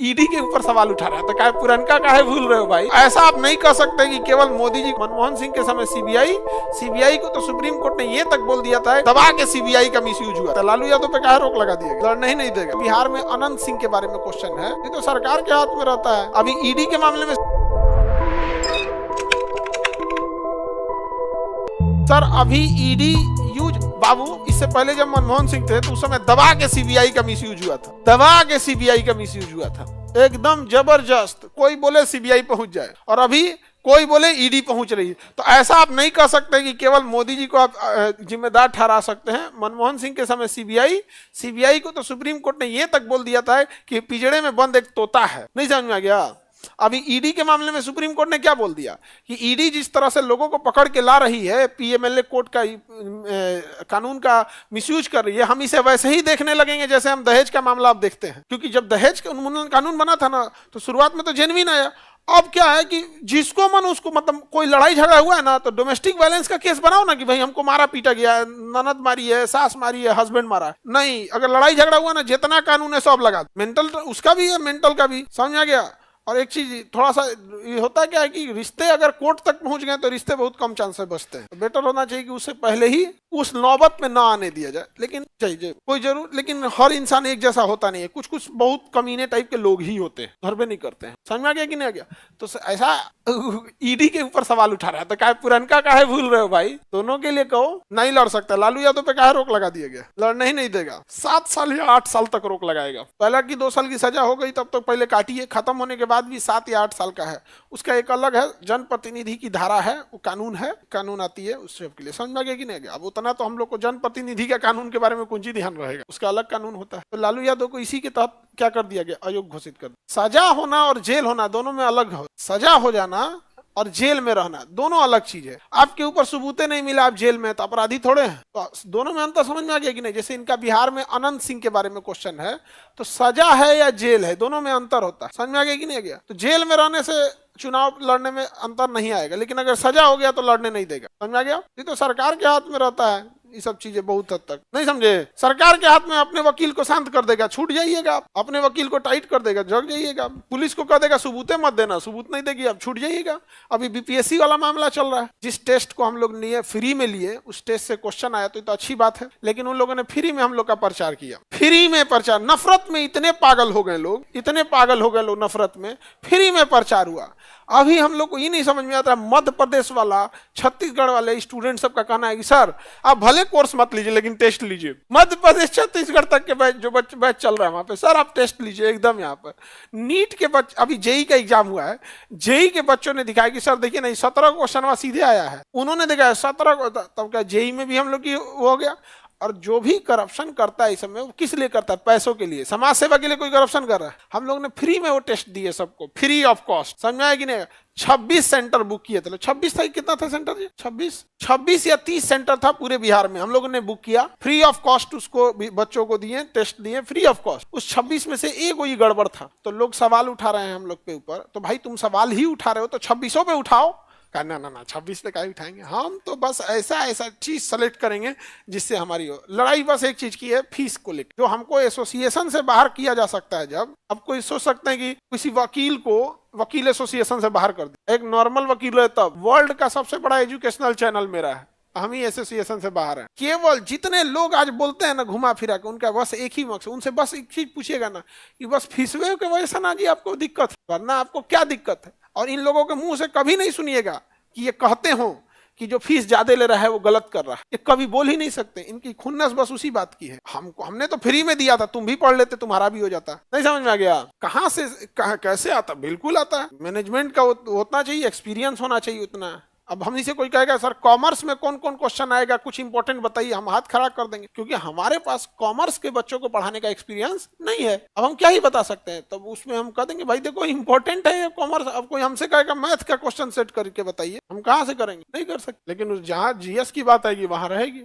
ED के ऊपर सवाल उठा रहा है, तो क्या पुरनका काहे भूल रहे हो भाई? ऐसा आप नहीं कह सकते कि केवल मोदी जी, मनमोहन सिंह के समय सीबीआई को तो सुप्रीम कोर्ट ने ये तक बोल दिया था दबा के सीबीआई का मिसयूज हुआ। तो लालू यादव पे काहे रोक लगा दिया, लड़ने ही नहीं देगा। बिहार में अनंत सिंह के बारे में क्वेश्चन है, ये तो सरकार के हाथ में रहता है। अभी ईडी के मामले में सर, अभी ईडी यूज बाबू, इससे पहले जब मनमोहन सिंह थे तो उस समय दबा के सीबीआई का मिसयूज हुआ था, दबा के सीबीआई का मिसयूज हुआ था, एकदम जबरदस्त। कोई बोले सीबीआई पहुंच जाए और अभी कोई बोले ईडी पहुंच रही है। तो ऐसा आप नहीं कह सकते कि केवल मोदी जी को आप जिम्मेदार ठहरा सकते हैं। मनमोहन सिंह के समय सीबीआई को तो सुप्रीम कोर्ट ने ये तक बोल दिया था कि पिंजड़े में बंद एक तोता है। नहीं समझ में आ गया? अभी ईडी के मामले में सुप्रीम कोर्ट ने क्या बोल दिया कि ईडी जिस तरह से लोगों को पकड़ के ला रही है, पीएमएलए कोर्ट का कानून का मिसयूज कर रही है, हम इसे वैसे ही देखने लगेंगे जैसे हम दहेज का मामला अब देखते हैं। क्योंकि जब दहेज का उन्मूलन कानून बना था ना, तो शुरुआत में तो जेन्युइन आया। अब क्या है कि जिसको मन उसको, मतलब कोई लड़ाई झगड़ा हुआ है ना, तो डोमेस्टिक वायलेंस का केस बनाओ ना कि भाई हमको मारा पीटा गया, ननद मारी है, सास मारी है, हस्बैंड मारा है। नहीं, अगर लड़ाई झगड़ा हुआ ना, जितना कानून है सब लगा। मेंटल उसका भी है, मेंटल का भी। समझ आ गया? और एक चीज थोड़ा सा ये होता है क्या है कि रिश्ते अगर कोर्ट तक पहुंच गए तो रिश्ते बहुत कम चांस से बचते हैं। तो बेटर होना चाहिए कि उससे पहले ही उस नौबत में ना आने दिया जाए। लेकिन चाहिए कोई जरूर, लेकिन हर इंसान एक जैसा होता नहीं है। कुछ कुछ बहुत कमीने टाइप के लोग ही होते हैं, घर पे नहीं करते हैं। समझ में आ गया कि नहीं आ गया? तो ऐसा ईडी के ऊपर सवाल उठा रहा है, तो क्या पुरनका काहे भूल रहे हो भाई? दोनों के लिए कहो नहीं लड़ सकता। लालू यादव पे काहे रोक लगा दिया गया? लड़ने ही नहीं देगा। 7 साल या 8 साल तक रोक लगाएगा। पहला की 2 साल की सजा हो गई, तब तक पहले काटिए, खत्म होने के बाद भी 7 या 8 साल का है। उसका एक अलग है, जनप्रतिनिधि की धारा है, वो कानून है, कानून आती है उस सब के लिए। समझ में गया कि नहीं? अब उतना तो हम लोग को जनप्रतिनिधि का कानून के बारे में कुछ ही ध्यान रहेगा, उसका अलग कानून होता है। तो लालू यादव को इसी के तहत क्या कर दिया गया? अयोग्य घोषित कर दिया। सजा होना और जेल होना दोनों में अलग हो। सजा हो जाना और जेल में रहना दोनों अलग चीज है। आपके ऊपर सबूतें नहीं मिला, आप जेल में, तो अपराधी थोड़े हैं। तो दोनों में अंतर समझ में आ गया कि नहीं? जैसे इनका बिहार में अनंत सिंह के बारे में क्वेश्चन है, तो सजा है या जेल है, दोनों में अंतर होता है। समझ में आ गया कि नहीं आ गया? तो जेल में रहने से चुनाव लड़ने में अंतर नहीं आएगा, लेकिन अगर सजा हो गया तो लड़ने नहीं देगा। समझ में आ गया? ये तो सरकार के हाथ में रहता है ये सब चीजें बहुत हद तक। नहीं समझे? सरकार के हाथ में अपने वकील को शांत कर देगा, छूट जाइएगा। अपने वकील को टाइट कर देगा, जग जाइएगा। पुलिस को कह देगा सबूतें मत देना, सबूत नहीं देगी, अब छूट जाइएगा। अभी बीपीएससी वाला मामला चल रहा है। जिस टेस्ट को हम लोग लिए फ्री में लिए, उस टेस्ट से क्वेश्चन आया तो अच्छी बात है, लेकिन उन लोगों ने फ्री में हम लोग का प्रचार किया। फ्री में प्रचार, नफरत में इतने पागल हो गए लोग, इतने पागल हो गए लोग नफरत में, फ्री में प्रचार हुआ। अभी हम लोग को ये नहीं समझ में आता, मध्य प्रदेश वाला, छत्तीसगढ़ वाले स्टूडेंट सबका कहना है कि सर आप भले कोर्स मत लीजिए लेकिन टेस्ट लीजिए। मध्य प्रदेश छत्तीसगढ़ तक के बैच, जो बैच चल रहा है वहां पे, सर आप टेस्ट लीजिए एकदम। यहाँ पर नीट के बच्चे, अभी जेई का एग्जाम हुआ है, जेई के बच्चों ने दिखाया कि सर देखिए नहीं, 17 क्वेश्चन सीधे आया है। उन्होंने दिखाया 17, तब क्या जेई में भी हम लोग की हो गया। और जो भी करप्शन करता है इस समय, वो किस लिए करता है? पैसों के लिए, समाज सेवा के लिए कोई करप्शन कर रहा है। हम लोग ने फ्री में वो टेस्ट दिए सबको, फ्री ऑफ कॉस्ट। समझ में आया कि नहीं? 26 सेंटर बुक किए थे। 26 था, कितना था सेंटर जी? 26 या 30 सेंटर था पूरे बिहार में, हम लोगों ने बुक किया फ्री ऑफ कॉस्ट। उसको बच्चों को दिए, टेस्ट दिए फ्री ऑफ कॉस्ट। उस 26 में से एक ही गड़बड़ था, तो लोग सवाल उठा रहे हैं हम लोग के ऊपर। तो भाई तुम सवाल ही उठा रहे हो तो 26 पे उठाओ। ना ना ना, 26 पे काहे उठाएंगे? हम तो बस ऐसा चीज सेलेक्ट करेंगे जिससे हमारी हो। लड़ाई बस एक चीज की है, फीस को लेकर, जो हमको एसोसिएशन से बाहर किया जा सकता है। जब अब कोई सोच सकते हैं कि किसी वकील को वकील एसोसिएशन से बाहर कर दे, एक नॉर्मल वकील है, तब वर्ल्ड का सबसे बड़ा एजुकेशनल चैनल मेरा है, हम ही एसोसिएशन से बाहर हैं। केवल जितने लोग आज बोलते हैं ना घुमा फिरा के, उनका बस एक ही मकसद, उनसे बस एक चीज पूछिएगा ना कि बस फीसवे के वजह से ना जी आपको दिक्कत है, वरना आपको क्या दिक्कत है? और इन लोगों के मुंह से कभी नहीं सुनिएगा कि ये कहते हो कि जो फीस ज्यादा ले रहा है वो गलत कर रहा है। ये कभी बोल ही नहीं सकते। इनकी खुन्नस बस उसी बात की है। हमने तो फ्री में दिया था, तुम भी पढ़ लेते, तुम्हारा भी हो जाता। नहीं समझ में आ गया? कहां से कैसे आता? बिल्कुल आता है। मैनेजमेंट का होना चाहिए, एक्सपीरियंस होना चाहिए उतना। अब हम इसे कोई कहेगा सर कॉमर्स में कौन कौन क्वेश्चन आएगा, कुछ इंपॉर्टेंट बताइए, हम हाथ खड़ा कर देंगे, क्योंकि हमारे पास कॉमर्स के बच्चों को पढ़ाने का एक्सपीरियंस नहीं है। अब हम क्या ही बता सकते हैं? तब उसमें हम कह देंगे भाई देखो इंपॉर्टेंट है ये कॉमर्स। अब कोई हमसे कहेगा मैथ का क्वेश्चन सेट करके बताइए, हम कहाँ से करेंगे? नहीं कर सकते। लेकिन जहाँ जीएस की बात आएगी वहां रहेगी।